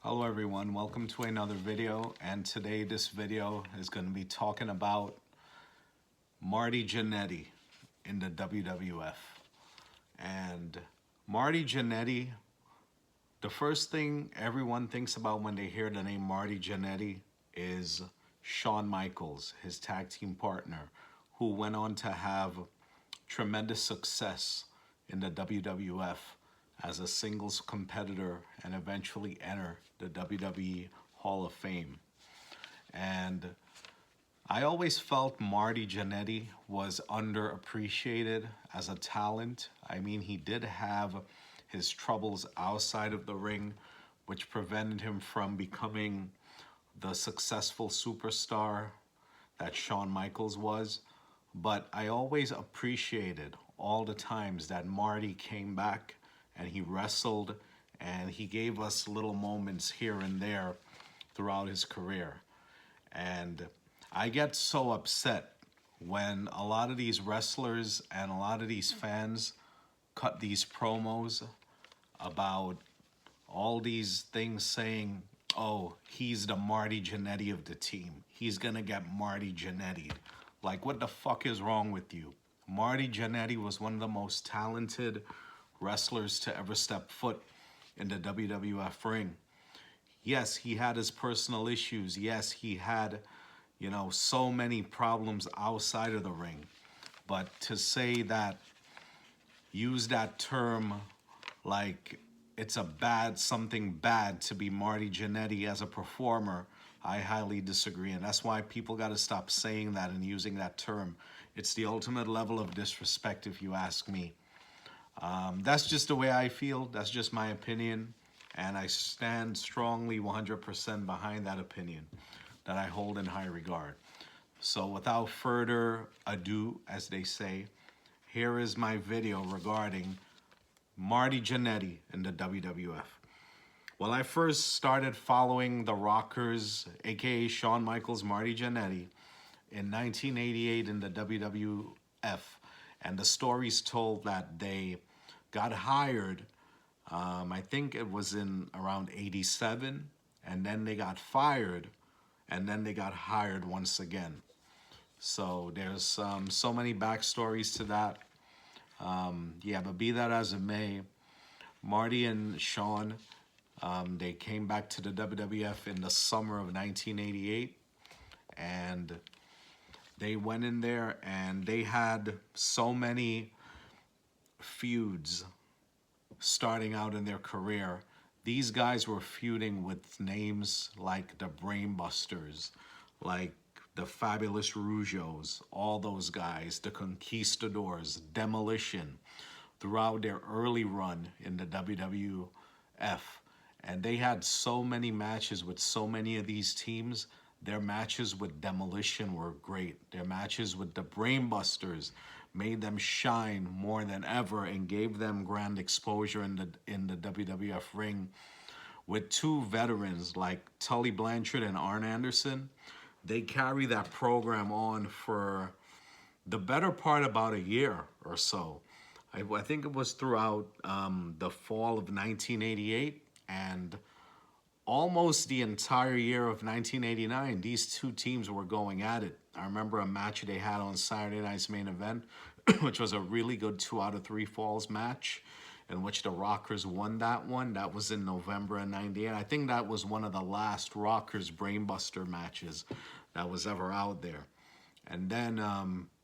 Hello everyone, welcome to another video, and today this video is going to be talking about Marty Jannetty in the WWF. And Marty Jannetty, the first thing everyone thinks about when they hear the name Marty Jannetty is Shawn Michaels, his tag team partner, who went on to have tremendous success in the WWF as a singles competitor and eventually enter the WWE Hall of Fame. And I always felt Marty Jannetty was underappreciated as a talent. I mean, he did have his troubles outside of the ring, which prevented him from becoming the successful superstar that Shawn Michaels was. But I always appreciated all the times that Marty came back and he wrestled and he gave us little moments here and there throughout his career. And I get so upset when a lot of these wrestlers and a lot of these fans cut these promos about all these things saying, oh, he's the Marty Jannetty of the team. He's gonna get Marty Jannetty. Like, what the fuck is wrong with you? Marty Jannetty was one of the most talented wrestlers to ever step foot in the WWF ring. Yes, he had his personal issues. Yes, he had, so many problems outside of the ring. But to say that, use that term like it's something bad to be Marty Jannetty as a performer, I highly disagree. And that's why people got to stop saying that and using that term. It's the ultimate level of disrespect, if you ask me. That's just the way I feel. That's just my opinion. And I stand strongly 100% behind that opinion that I hold in high regard. So without further ado, as they say, here is my video regarding Marty Jannetty in the WWF. Well, I first started following the Rockers, aka Shawn Michaels, Marty Jannetty, in 1988 in the WWF. And the story's told that they got hired, I think it was in around 87, and then they got fired, and then they got hired once again. So there's so many backstories to that. But be that as it may, Marty and Shawn, they came back to the WWF in the summer of 1988, and they went in there and they had so many feuds starting out in their career. These guys were feuding with names like the Brainbusters, like the Fabulous Rougeaus, all those guys, the Conquistadors, Demolition, throughout their early run in the WWF. And they had so many matches with so many of these teams. Their matches with Demolition were great. Their matches with the Brainbusters made them shine more than ever and gave them grand exposure in the WWF ring. With two veterans like Tully Blanchard and Arn Anderson, they carry that program on for the better part about a year or so. I think it was throughout the fall of 1988 and almost the entire year of 1989, these two teams were going at it. I remember a match they had on Saturday night's main event, which was a really good 2 out of 3 falls match, in which the Rockers won that one. That was in November of 98. I think that was one of the last Rockers Brainbuster matches that was ever out there. And then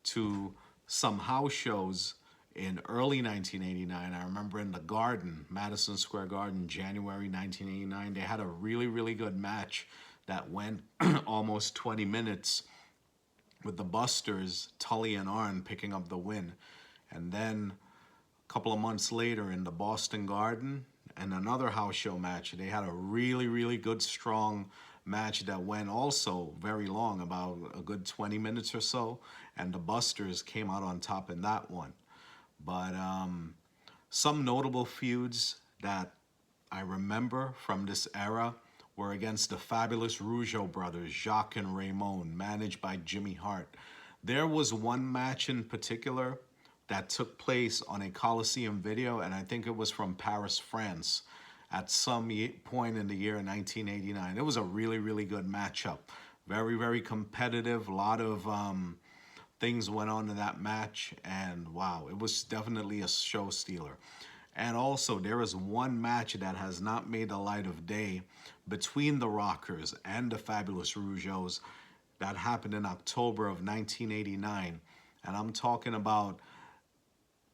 to some house shows in early 1989, I remember in the Garden, Madison Square Garden, January 1989, they had a really, really good match that went almost 20 minutes with the Busters, Tully and Arn picking up the win. And then a couple of months later in the Boston Garden, and another house show match, they had a really, really good, strong match that went also very long, about a good 20 minutes or so, and the Busters came out on top in that one. But some notable feuds that I remember from this era were against the Fabulous Rougeau brothers, Jacques and Raymond, managed by Jimmy Hart. There was one match in particular that took place on a Coliseum video, and I think it was from Paris, France, at some point in the year 1989. It was a really, really good matchup. Very, very competitive. A lot of things went on in that match, and wow, it was definitely a show stealer. And also, there is one match that has not made the light of day between the Rockers and the Fabulous Rougeaus that happened in October of 1989. And I'm talking about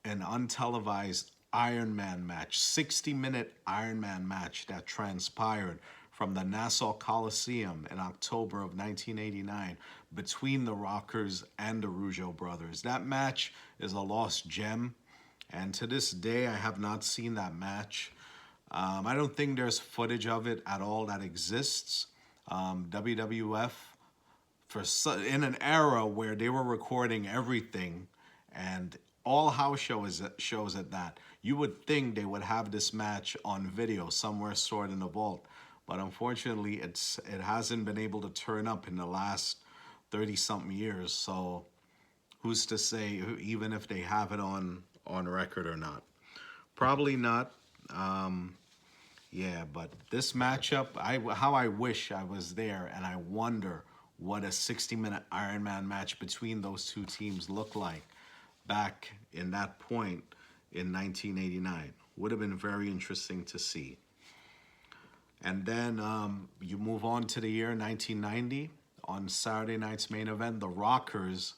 an untelevised Iron Man match, 60-minute Iron Man match that transpired from the Nassau Coliseum in October of 1989 between the Rockers and the Rougeau brothers. That match is a lost gem, and to this day, I have not seen that match. I don't think there's footage of it at all that exists. WWF, in an era where they were recording everything and all house shows at that, you would think they would have this match on video somewhere stored in the vault. But unfortunately, it hasn't been able to turn up in the last 30-something years. So who's to say even if they have it on record or not? Probably not. Yeah, but this matchup, how I wish I was there, and I wonder what a 60-minute Iron Man match between those two teams looked like back in that point in 1989. Would have been very interesting to see. And then you move on to the year 1990. On Saturday night's main event, the Rockers,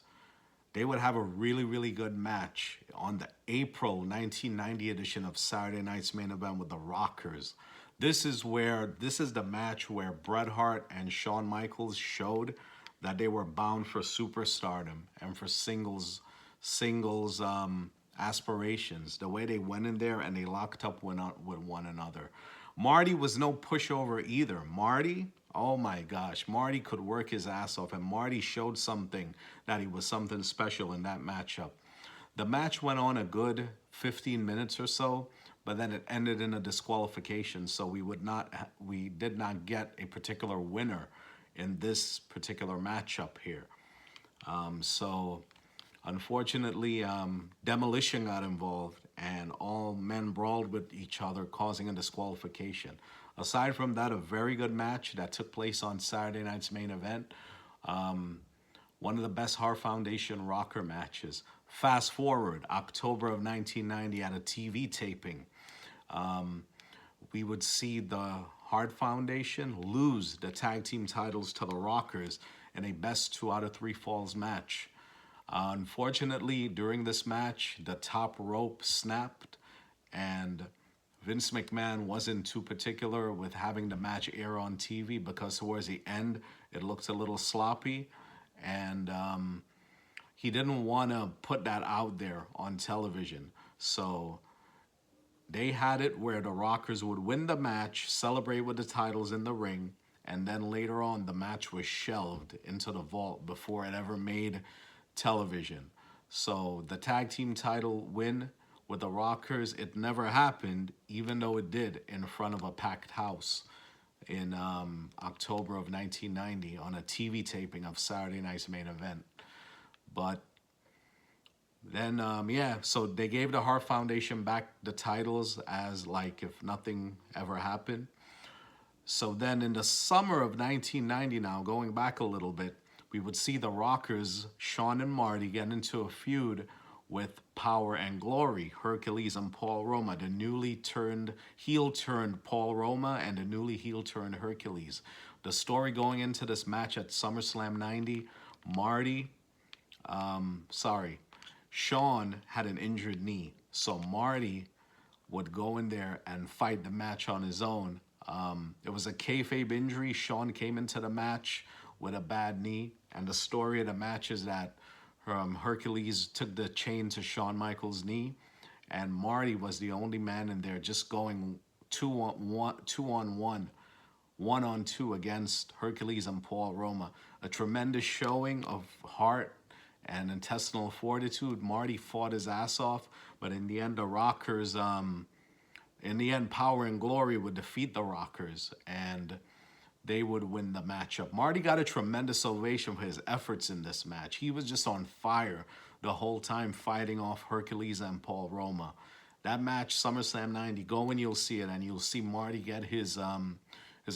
they would have a really, really good match on the April 1990 edition of Saturday night's main event with the Rockers. This is the match where Bret Hart and Shawn Michaels showed that they were bound for superstardom and for singles aspirations. The way they went in there and they locked up with one another. Marty was no pushover either. Marty, oh my gosh, Marty could work his ass off, and Marty showed something that he was something special in that matchup. The match went on a good 15 minutes or so, but then it ended in a disqualification, so we did not get a particular winner in this particular matchup here. So unfortunately, Demolition got involved and all men brawled with each other, causing a disqualification. Aside from that, a very good match that took place on Saturday night's main event. One of the best Hart Foundation Rocker matches. Fast forward, October of 1990 at a TV taping. We would see the Hart Foundation lose the tag team titles to the Rockers in a best 2 out of 3 falls match. Unfortunately, during this match, the top rope snapped, and Vince McMahon wasn't too particular with having the match air on TV because towards the end, it looked a little sloppy, and he didn't want to put that out there on television. So they had it where the Rockers would win the match, celebrate with the titles in the ring, and then later on, the match was shelved into the vault before it ever made television. So the tag team title win with the Rockers, it never happened, even though it did in front of a packed house in October of 1990 on a TV taping of Saturday night's main event. But then, so they gave the Hart Foundation back the titles as like if nothing ever happened. So then in the summer of 1990 now, going back a little bit, we would see the Rockers, Shawn and Marty, get into a feud with Power and Glory, Hercules and Paul Roma, the newly heel-turned Paul Roma and the newly heel-turned Hercules. The story going into this match at SummerSlam 90, Shawn had an injured knee, so Marty would go in there and fight the match on his own. It was a kayfabe injury. Shawn came into the match with a bad knee, and the story of the match is that Hercules took the chain to Shawn Michaels' knee, and Marty was the only man in there just going one on two against Hercules and Paul Roma. A tremendous showing of heart and intestinal fortitude. Marty fought his ass off, but in the end, the Rockers, Power and Glory would defeat the Rockers, and they would win the matchup. Marty got a tremendous ovation for his efforts in this match. He was just on fire the whole time fighting off Hercules and Paul Roma. That match, SummerSlam 90, go and you'll see it, and you'll see Marty get his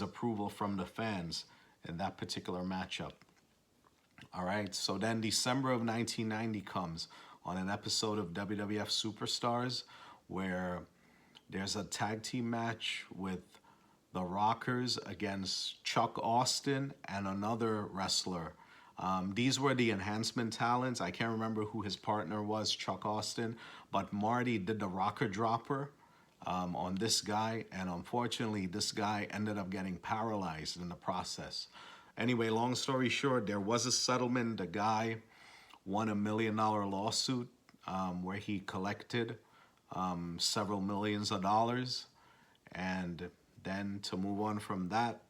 approval from the fans in that particular matchup. All right, so then December of 1990 comes on an episode of WWF Superstars where there's a tag team match with the Rockers against Chuck Austin and another wrestler. These were the enhancement talents. I can't remember who his partner was, Chuck Austin, but Marty did the rocker dropper on this guy, and unfortunately, this guy ended up getting paralyzed in the process. Anyway, long story short, there was a settlement. The guy won $1 million lawsuit where he collected several millions of dollars, and then to move on from that,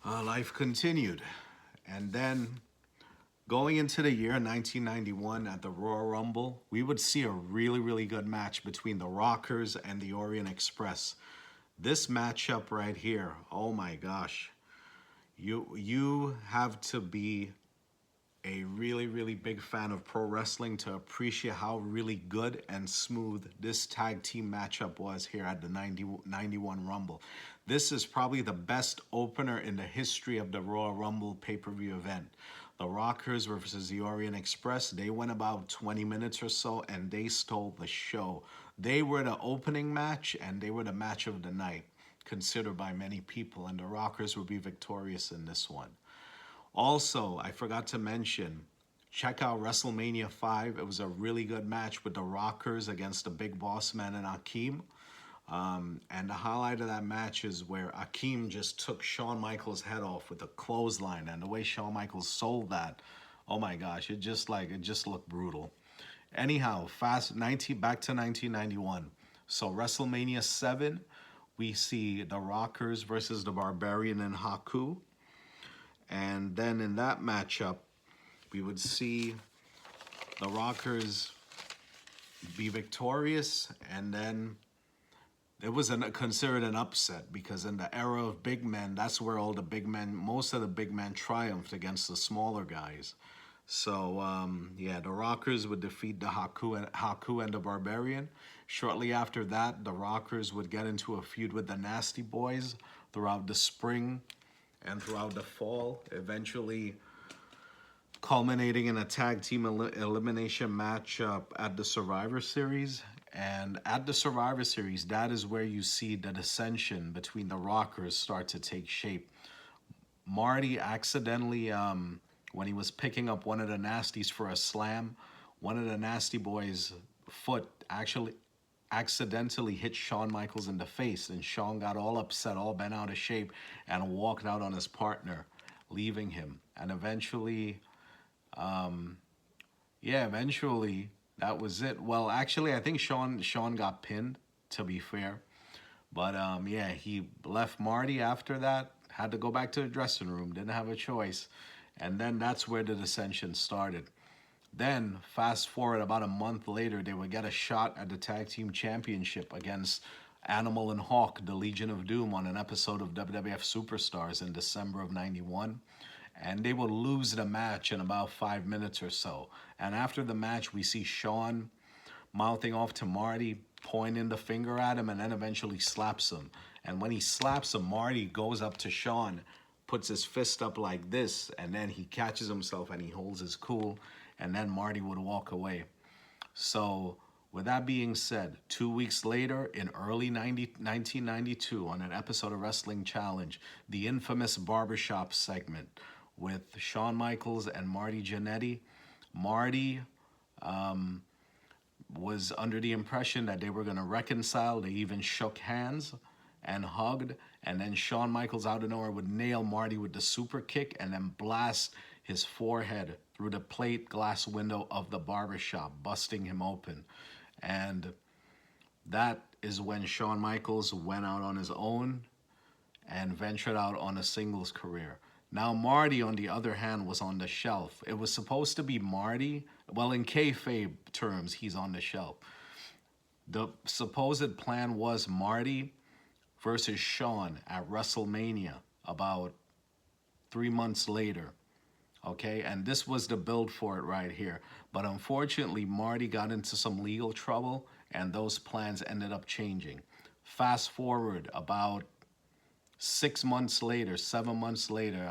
life continued. And then going into the year 1991 at the Royal Rumble, we would see a really, really good match between the Rockers and the Orient Express. This matchup right here, oh my gosh. You have to be a really, really big fan of pro wrestling to appreciate how really good and smooth this tag team matchup was here at the 91 Rumble. This is probably the best opener in the history of the Royal Rumble pay-per-view event. The Rockers versus the Orient Express, they went about 20 minutes or so, and they stole the show. They were the opening match, and they were the match of the night, considered by many people, and the Rockers will be victorious in this one. Also, I forgot to mention, check out WrestleMania 5. It was a really good match with the Rockers against the Big Boss Man and Akeem. And the highlight of that match is where Akeem just took Shawn Michaels' head off with a clothesline, and the way Shawn Michaels sold that, oh my gosh, it just looked brutal. Anyhow, back to 1991. So WrestleMania 7, we see the Rockers versus the Barbarian and Haku. And then in that matchup, we would see the Rockers be victorious, and then it was considered an upset because in the era of big men, that's where all the big men, most of the big men triumphed against the smaller guys. So, yeah, the Rockers would defeat the Haku and the Barbarian. Shortly after that, the Rockers would get into a feud with the Nasty Boys throughout the spring and throughout the fall, eventually culminating in a tag team elimination match at the Survivor Series. And at the Survivor Series, that is where you see the dissension between the Rockers start to take shape. Marty accidentally, when he was picking up one of the Nasties for a slam, one of the Nasty Boys' foot actually accidentally hit Shawn Michaels in the face, and Shawn got all upset, all bent out of shape, and walked out on his partner, leaving him. And eventually, eventually that was it. Well, actually, I think Shawn got pinned, to be fair. But yeah, he left Marty after that, had to go back to the dressing room, didn't have a choice. And then that's where the dissension started. Then, fast forward about a month later, they would get a shot at the Tag Team Championship against Animal and Hawk, the Legion of Doom, on an episode of WWF Superstars in December of 91. And they would lose the match in about 5 minutes or so. And after the match, we see Shawn mouthing off to Marty, pointing the finger at him, and then eventually slaps him. And when he slaps him, Marty goes up to Shawn, puts his fist up like this, and then he catches himself and he holds his cool, and then Marty would walk away. So with that being said, 2 weeks later, in early 1992, on an episode of Wrestling Challenge, the infamous barbershop segment with Shawn Michaels and Marty Jannetty, Marty was under the impression that they were going to reconcile. They even shook hands and hugged, and then Shawn Michaels out of nowhere would nail Marty with the super kick and then blast his forehead through the plate glass window of the barbershop, busting him open. And that is when Shawn Michaels went out on his own and ventured out on a singles career. Now Marty, on the other hand, was on the shelf. It was supposed to be Marty. Well, in kayfabe terms, he's on the shelf. The supposed plan was Marty versus Shawn at WrestleMania about 3 months later. Okay, and this was the build for it right here. But unfortunately, Marty got into some legal trouble, and those plans ended up changing. Fast forward about 6 months later, 7 months later,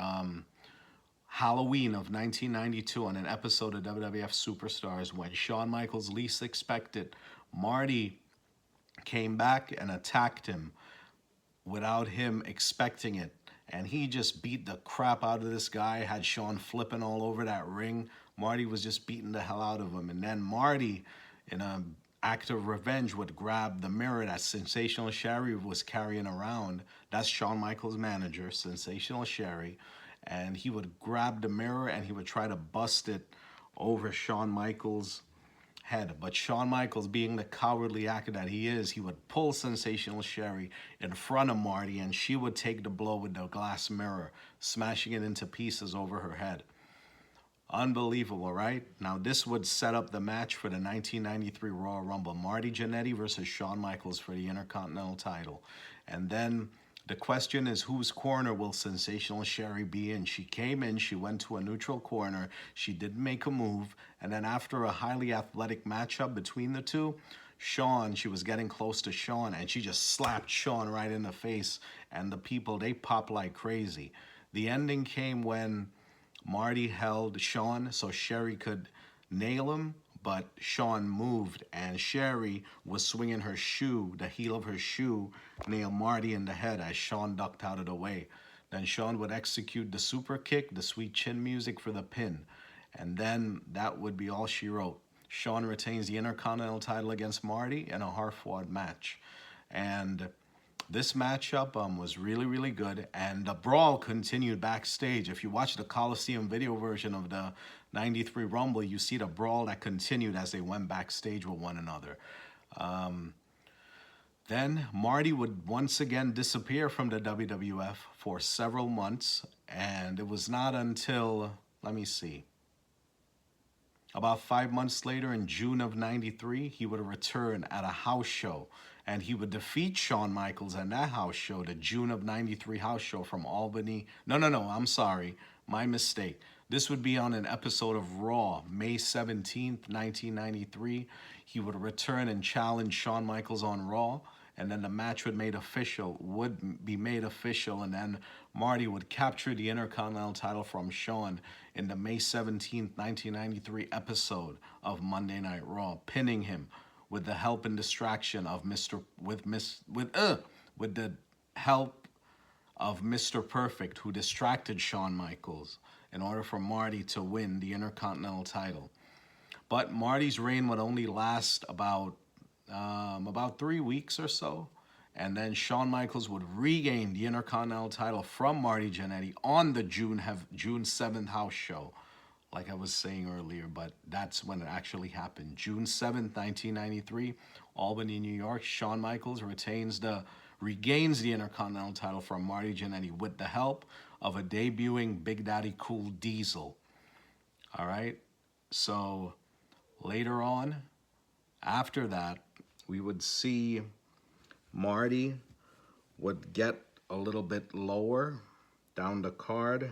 Halloween of 1992, on an episode of WWF Superstars, when Shawn Michaels least expected, Marty came back and attacked him without him expecting it. And he just beat the crap out of this guy, had Shawn flipping all over that ring. Marty was just beating the hell out of him. And then Marty, in an act of revenge, would grab the mirror that Sensational Sherry was carrying around. That's Shawn Michaels' manager, Sensational Sherry. And he would grab the mirror and he would try to bust it over Shawn Michaels' head. But Shawn Michaels, being the cowardly actor that he is, he would pull Sensational Sherry in front of Marty, and she would take the blow with the glass mirror, smashing it into pieces over her head. Unbelievable, right? Now, this would set up the match for the 1993 Royal Rumble. Marty Jannetty versus Shawn Michaels for the Intercontinental title. And then the question is, whose corner will Sensational Sherry be in? She came in, she went to a neutral corner, she didn't make a move, and then after a highly athletic matchup between the two, she was getting close to Shawn, and she just slapped Shawn right in the face, and the people, they popped like crazy. The ending came when Marty held Shawn so Sherry could nail him, but Shawn moved, and Sherry was swinging her shoe, the heel of her shoe, nailed Marty in the head as Shawn ducked out of the way. Then Shawn would execute the super kick, the sweet chin music for the pin. And then that would be all she wrote. Shawn retains the Intercontinental title against Marty in a hard-fought match. And this matchup was really, really good, and the brawl continued backstage. If you watch the Coliseum video version of the 93 Rumble, you see the brawl that continued as they went backstage with one another. Then Marty would once again disappear from the WWF for several months, and it was not until, let me see, about 5 months later, in June of 93, he would return at a house show, and he would defeat Shawn Michaels in that house show, the June of 93 house show from Albany. No, I'm sorry. My mistake. This would be on an episode of Raw, May 17th, 1993. He would return and challenge Shawn Michaels on Raw, and then the match would be made official, and then Marty would capture the Intercontinental title from Shawn in the May 17th, 1993 episode of Monday Night Raw, pinning him with the help and distraction of with the help of Mr. Perfect, who distracted Shawn Michaels in order for Marty to win the Intercontinental title. But Marty's reign would only last about 3 weeks or so, and then Shawn Michaels would regain the Intercontinental title from Marty Jannetty on the June 7th house show, like I was saying earlier, but that's when it actually happened. June 7th, 1993, Albany, New York. Shawn Michaels regains the Intercontinental title from Marty Jannetty with the help of a debuting Big Daddy Cool Diesel. All right, so later on, after that, we would see Marty would get a little bit lower down the card.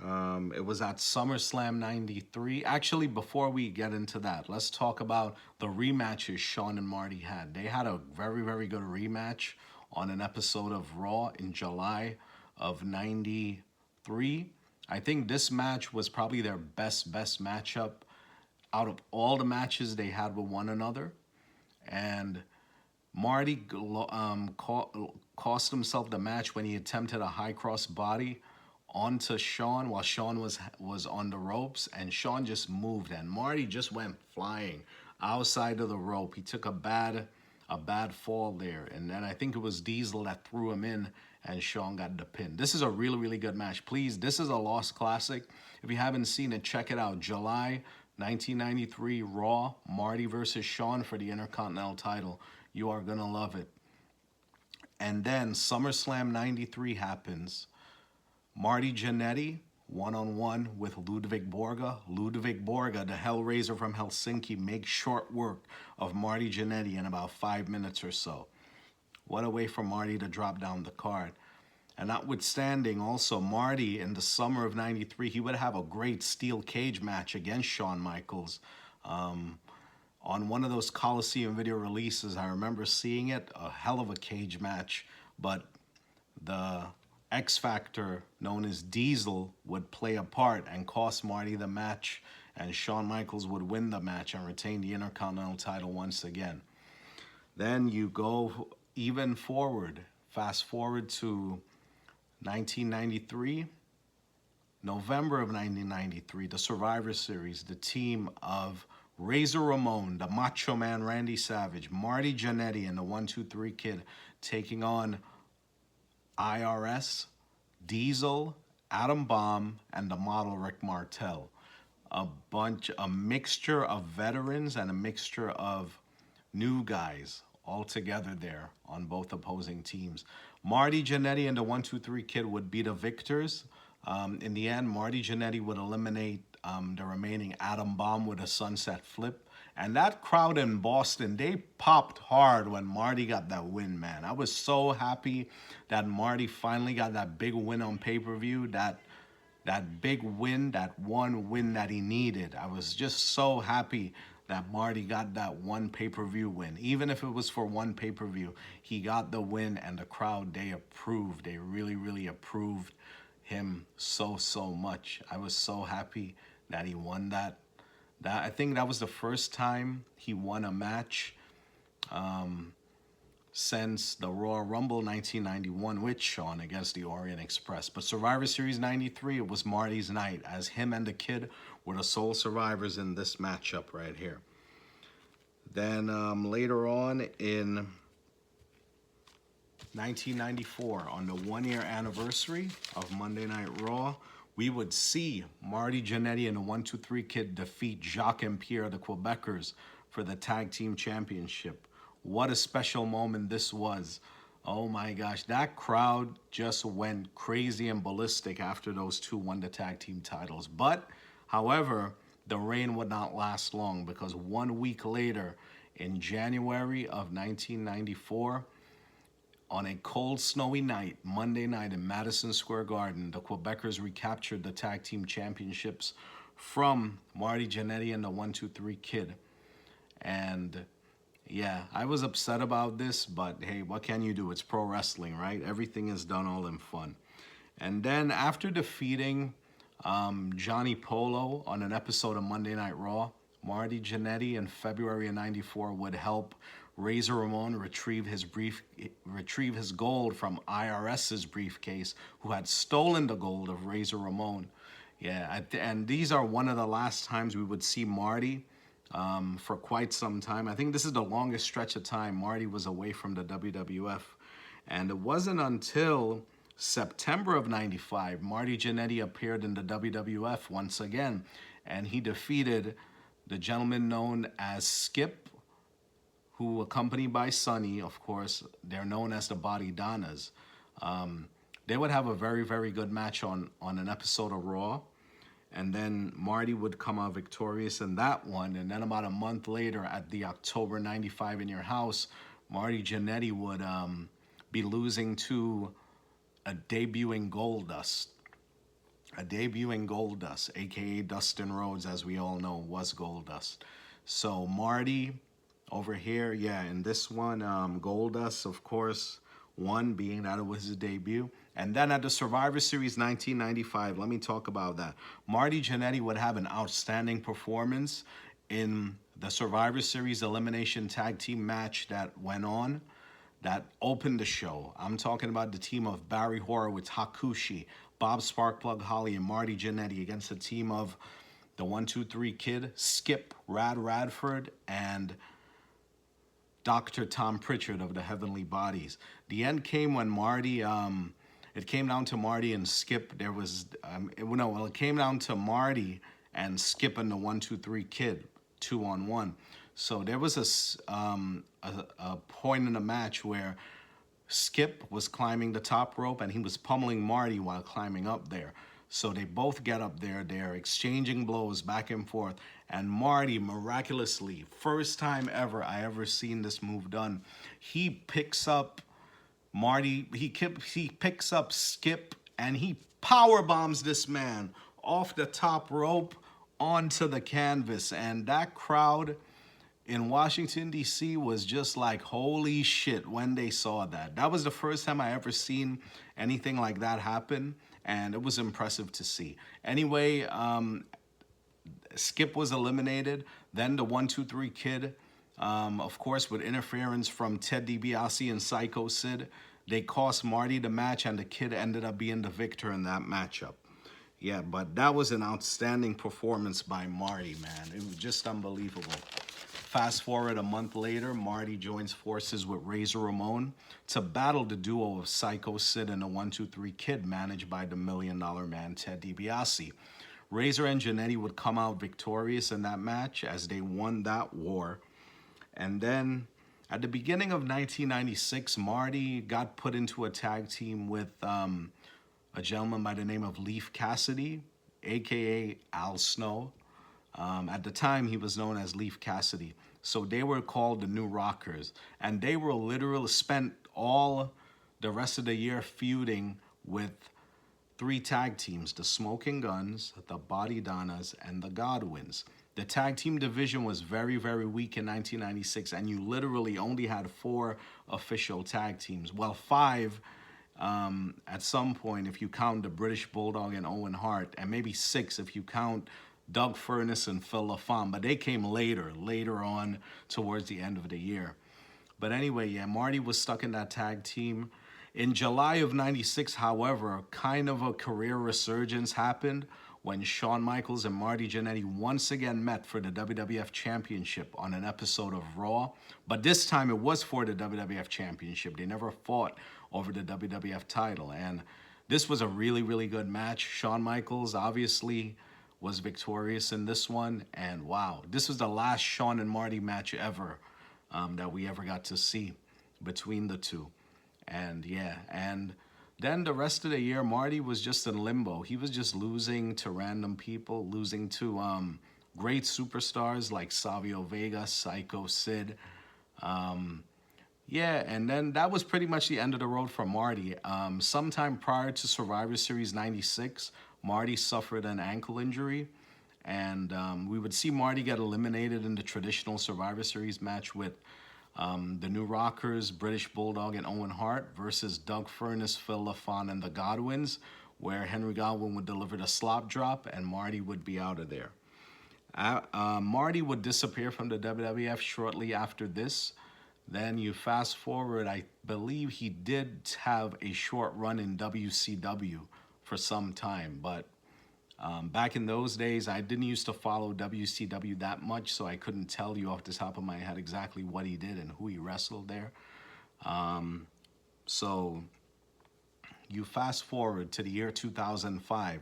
It was at SummerSlam 93. Actually, before we get into that, let's talk about the rematches Shawn and Marty had. They had a very, very good rematch on an episode of Raw in July of 93. I think this match was probably their best matchup out of all the matches they had with one another. And Marty cost himself the match when he attempted a high cross body onto Shawn while Shawn was on the ropes, and Shawn just moved, and Marty just went flying outside of the rope. He took a bad fall there, and then I think it was Diesel that threw him in, and Shawn got the pin. This is a really, really good match. Please, this is a lost classic. If you haven't seen it, check it out. July 1993 Raw, Marty versus Shawn for the Intercontinental title. You are gonna love it. And then SummerSlam 93 happens. Marty Jannetty, one-on-one with Ludwig Borga. Ludwig Borga, the Hellraiser from Helsinki, makes short work of Marty Jannetty in about 5 minutes or so. What a way for Marty to drop down the card. And notwithstanding, also, Marty, in the summer of 93, he would have a great steel cage match against Shawn Michaels. on one of those Coliseum video releases. I remember seeing it, a hell of a cage match, but the X Factor known as Diesel would play a part and cost Marty the match, and Shawn Michaels would win the match and retain the Intercontinental title once again. Then you go even forward, fast forward to 1993, November of 1993, the Survivor Series, the team of Razor Ramon, the Macho Man Randy Savage, Marty Jannetty, and the 1-2-3 Kid taking on IRS, Diesel, Adam Bomb, and the model Rick Martel. A mixture of veterans and a mixture of new guys all together there on both opposing teams. Marty Jannetty and the 1-2-3 Kid would be the victors. In the end, Marty Jannetty would eliminate the remaining Adam Bomb with a sunset flip. And that crowd in Boston, they popped hard when Marty got that win, man. I was so happy that Marty finally got that big win on pay-per-view, that big win, that one win that he needed. I was just so happy that Marty got that one pay-per-view win. Even if it was for one pay-per-view, he got the win, and the crowd, they approved. They really, really approved him so much. I was so happy that he won that. I think that was the first time he won a match since the Royal Rumble 1991 with Shawn against the Orient Express. But Survivor Series 93, it was Marty's night, as him and the Kid were the sole survivors in this matchup right here. Then later on in 1994, on the one-year anniversary of Monday Night Raw, we would see Marty Jannetty and the 1-2-3 Kid defeat Jacques and Pierre, the Quebecers, for the Tag Team Championship. What a special moment this was. Oh my gosh, that crowd just went crazy and ballistic after those two won the tag team titles. But, however, the reign would not last long, because 1 week later, in January of 1994, on a cold, snowy night, Monday night in Madison Square Garden, the Quebecers recaptured the tag team championships from Marty Jannetty and the 1-2-3 Kid. And yeah, I was upset about this, but hey, what can you do? It's pro wrestling, right? Everything is done all in fun. And then after defeating Johnny Polo on an episode of Monday Night Raw, Marty Jannetty in February of 94 would help Razor Ramon retrieve his gold from IRS's briefcase, who had stolen the gold of Razor Ramon. Yeah, and these are one of the last times we would see Marty for quite some time. I think this is the longest stretch of time Marty was away from the WWF. And it wasn't until September of 95, Marty Jannetty appeared in the WWF once again, and he defeated the gentleman known as Skip, who, accompanied by Sonny, of course, they're known as the Body Donnas. They would have a very, very good match on an episode of Raw. And then Marty would come out victorious in that one. And then about a month later, at the October 95 In Your House, Marty Jannetty would be losing to a debuting Goldust. A debuting Goldust, a.k.a. Dustin Rhodes, as we all know, was Goldust. So Marty over here, yeah, in this one, Goldust, of course, won, being that it was his debut. And then at the Survivor Series 1995, let me talk about that. Marty Jannetty would have an outstanding performance in the Survivor Series Elimination Tag Team match that went on, that opened the show. I'm talking about the team of Barry Horowitz, Hakushi, Bob Sparkplug Holly, and Marty Jannetty against the team of the 1-2-3 Kid, Skip, Rad Radford, and Dr. Tom Pritchard of the Heavenly Bodies. The end came when Marty, it came down to Marty and Skip. There was, it came down to Marty and Skip and the 1-2-3 Kid, 2-on-1. So there was a point in the match where Skip was climbing the top rope and he was pummeling Marty while climbing up there. So they both get up there, they're exchanging blows back and forth, and Marty miraculously, first time ever I ever seen this move done, he picks up he picks up Skip and he power bombs this man off the top rope onto the canvas. And that crowd, in Washington, D.C. was just like, holy shit, when they saw that. That was the first time I ever seen anything like that happen, and it was impressive to see. Anyway, Skip was eliminated. Then the 1-2-3 Kid, of course, with interference from Ted DiBiase and Psycho Sid, they cost Marty the match, and the Kid ended up being the victor in that matchup. Yeah, but that was an outstanding performance by Marty, man. It was just unbelievable. Fast forward a month later, Marty joins forces with Razor Ramon to battle the duo of Psycho Sid and the 1-2-3 Kid, managed by the $1 Million Man Ted DiBiase. Razor and Jannetty would come out victorious in that match as they won that war. And then at the beginning of 1996, Marty got put into a tag team with a gentleman by the name of Leif Cassidy, aka Al Snow. At the time, he was known as Leif Cassidy. So they were called the New Rockers. And they were literally spent all the rest of the year feuding with 3 tag teams: the Smoking Guns, the Body Donnas, and the Godwins. The tag team division was very, very weak in 1996, and you literally only had 4 official tag teams. Well, 5 at some point if you count the British Bulldog and Owen Hart, and maybe 6 if you count Doug Furness and Phil LaFawn, but they came later on towards the end of the year. But anyway, yeah, Marty was stuck in that tag team. In July of 96, however, kind of a career resurgence happened when Shawn Michaels and Marty Jannetty once again met for the WWF Championship on an episode of Raw. But this time it was for the WWF Championship. They never fought over the WWF title. And this was a really, really good match. Shawn Michaels obviously was victorious in this one. And wow, this was the last Shawn and Marty match ever that we ever got to see between the two. And yeah, and then the rest of the year, Marty was just in limbo. He was just losing to random people, losing to great superstars like Savio Vega, Psycho Sid. Yeah, and then that was pretty much the end of the road for Marty. Sometime prior to Survivor Series 96, Marty suffered an ankle injury. And we would see Marty get eliminated in the traditional Survivor Series match with the New Rockers, British Bulldog, and Owen Hart versus Doug Furness, Phil LaFawn, and the Godwins, where Henry Godwin would deliver the slop drop and Marty would be out of there. Marty would disappear from the WWF shortly after this. Then you fast forward, I believe he did have a short run in WCW for some time, but back in those days, I didn't used to follow WCW that much, so I couldn't tell you off the top of my head exactly what he did and who he wrestled there. So you fast forward to the year 2005.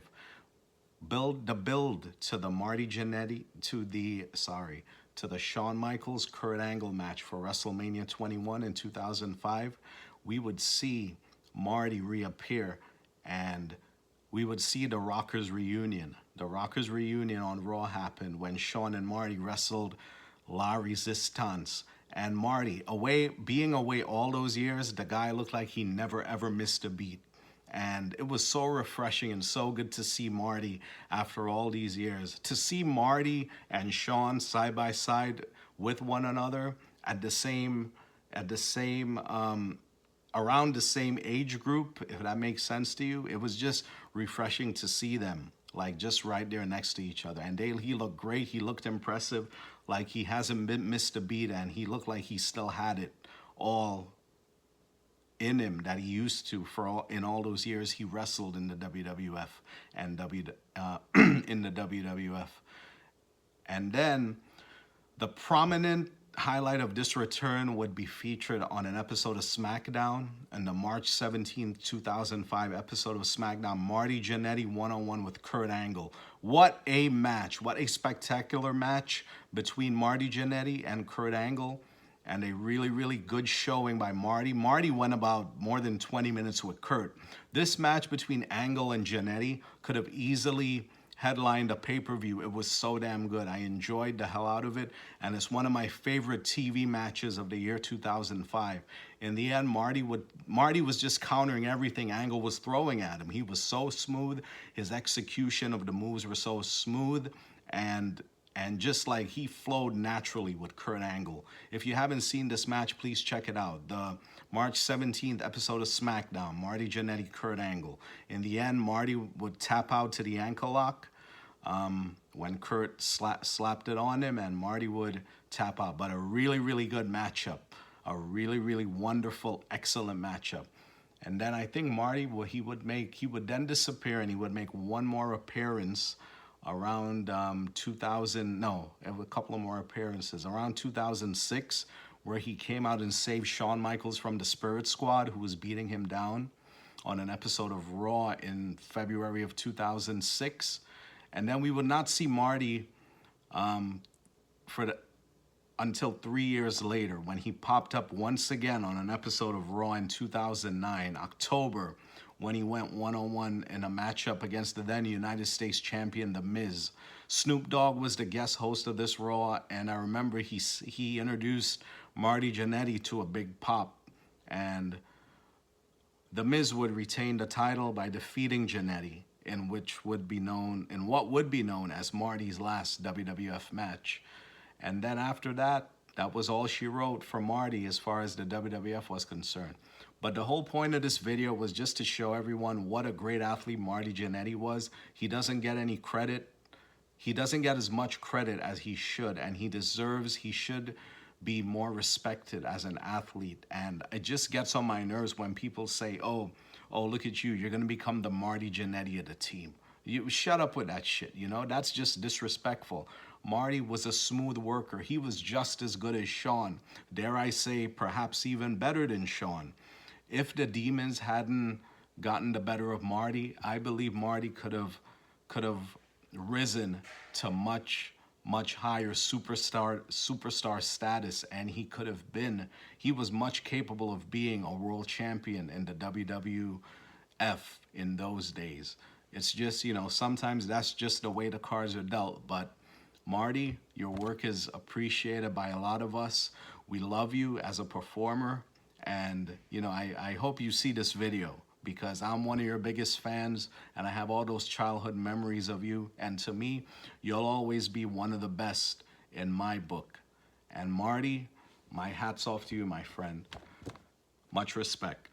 Build to the Marty Jannetty, to the Shawn Michaels Kurt Angle match for WrestleMania 21 in 2005. We would see Marty reappear, and we would see the Rockers reunion. The Rockers reunion on Raw happened when Shawn and Marty wrestled La Resistance. And Marty, being away all those years, the guy looked like he never ever missed a beat. And it was so refreshing and so good to see Marty after all these years. To see Marty and Shawn side by side with one another around the same age group, if that makes sense to you. It was just refreshing to see them, like, just right there next to each other. And he looked great. He looked impressive, like he hasn't missed a beat, and he looked like he still had it all in him that he used to in all those years he wrestled in the WWF and in the WWF. And then the prominent highlight of this return would be featured on an episode of SmackDown, in the March 17, 2005 episode of SmackDown, Marty Jannetty one-on-one with Kurt Angle. What a match. What a spectacular match between Marty Jannetty and Kurt Angle, and a really, really good showing by Marty. Marty went about more than 20 minutes with Kurt. This match between Angle and Jannetty could have easily headlined a pay-per-view. It was so damn good. I enjoyed the hell out of it, and it's one of my favorite TV matches of the year 2005. In the end, Marty was just countering everything Angle was throwing at him. He was so smooth. His execution of the moves were so smooth, and And just like he flowed naturally with Kurt Angle. If you haven't seen this match, please check it out. The March 17th episode of SmackDown, Marty Jannetty, Kurt Angle. In the end, Marty would tap out to the ankle lock when Kurt slapped it on him, and Marty would tap out. But a really, really good matchup. A really, really wonderful, excellent matchup. And then I think Marty, he would then disappear, and he would make one more appearance around a couple of more appearances around 2006, where he came out and saved Shawn Michaels from the Spirit Squad, who was beating him down on an episode of Raw in February of 2006. And then we would not see Marty until 3 years later, when he popped up once again on an episode of Raw in 2009, October, when he went one-on-one in a matchup against the then United States champion, The Miz. Snoop Dogg was the guest host of this Raw, and I remember he introduced Marty Jannetty to a big pop, and The Miz would retain the title by defeating Jannetty in what would be known as Marty's last WWF match. And then after that, that was all she wrote for Marty as far as the WWF was concerned. But the whole point of this video was just to show everyone what a great athlete Marty Jannetty was. He doesn't get any credit. He doesn't get as much credit as he should, and he should be more respected as an athlete. And it just gets on my nerves when people say, oh, look at you, you're going to become the Marty Jannetty of the team. You shut up with that shit, That's just disrespectful. Marty was a smooth worker. He was just as good as Shawn. Dare I say, perhaps even better than Shawn. If the demons hadn't gotten the better of Marty, I believe Marty could have risen to much higher superstar status, and he was much capable of being a world champion in the WWF in those days. It's just, sometimes that's just the way the cards are dealt. But Marty, your work is appreciated by a lot of us. We love you as a performer. And, I hope you see this video, because I'm one of your biggest fans, and I have all those childhood memories of you. And to me, you'll always be one of the best in my book. And Marty, my hat's off to you, my friend. Much respect.